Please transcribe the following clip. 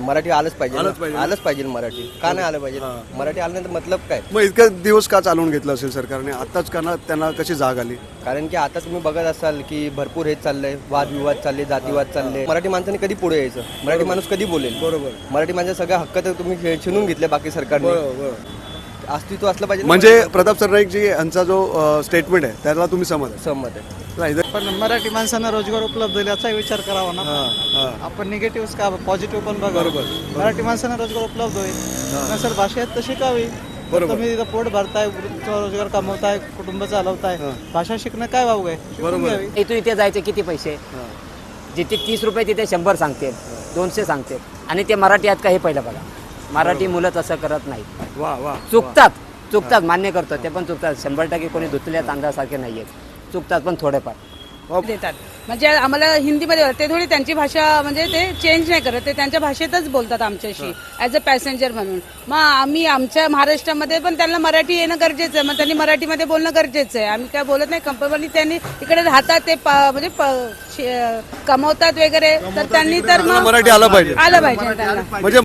मराठी आलंच पाहिजे आलंच पाहिजे. आलंच पाहिजे मराठी का नाही आलं पाहिजे मराठी आलं नाही तर मतलब काय मग इतके दिवस का चालवून घेतलं असेल सरकारने? आताच का त्यांना कशी जाग आली? कारण की आता तुम्ही बघत असाल की भरपूर हेच चाललंय वादविवाद चालले जातीवाद चालले मराठी माणसाने कधी पुढे यायचं मराठी माणूस कधी बोलेल बरोबर. मराठी माणसं सगळे हक्क तर तुम्ही छिनून घेतले बाकी सरकारने अस्तित्व असलं पाहिजे ना. म्हणजे प्रताप सरनाईक जी यांचा जो स्टेटमेंट आहे त्याला तुम्ही सहमत आहे नाही पण मराठी माणसांना रोजगार उपलब्ध होईल याचा विचार करावा ना. आपण निगेटिव्ह का पॉझिटिव्ह पण बघा. बरोबर. मराठी माणसांना रोजगार उपलब्ध होईल नसर भाषा तर शिकावी. तुम्ही इथं पोट भरताय रोजगार कमवताय कुटुंब चालवताय भाषा शिकणं काय वाव आहे. बरोबर. इथून इथे जायचे किती पैसे जिथे 30 रुपये तिथे 100 सांगते 200 सांगते आणि ते मराठी आहेत का हे पहिलं बघा. मराठी मुलं तसं करत नाहीत. वा वा चुकतात मान्य करतो ते पण चुकतात 100% कोणी धुतल्या तांदळासारखे नाही आहेत चुकतात पण थोडेफार देतात म्हणजे आम्हाला हिंदीमध्ये ते थोडी त्यांची भाषा म्हणजे ते चेंज नाही करत ते त्यांच्या भाषेतच बोलतात आमच्याशी ॲज अ पॅसेंजर म्हणून. मग आम्ही आमच्या महाराष्ट्रामध्ये पण त्यांना मराठी येणं गरजेचं आहे मग त्यांनी मराठीमध्ये बोलणं गरजेचं आहे. आम्ही काय बोलत नाही कंपनी त्यांनी इकडे राहतात ते म्हणजे कमवतात वगैरे तर त्यांनी तर मग मराठी आलं पाहिजे आलं पाहिजे त्यांना. म्हणजे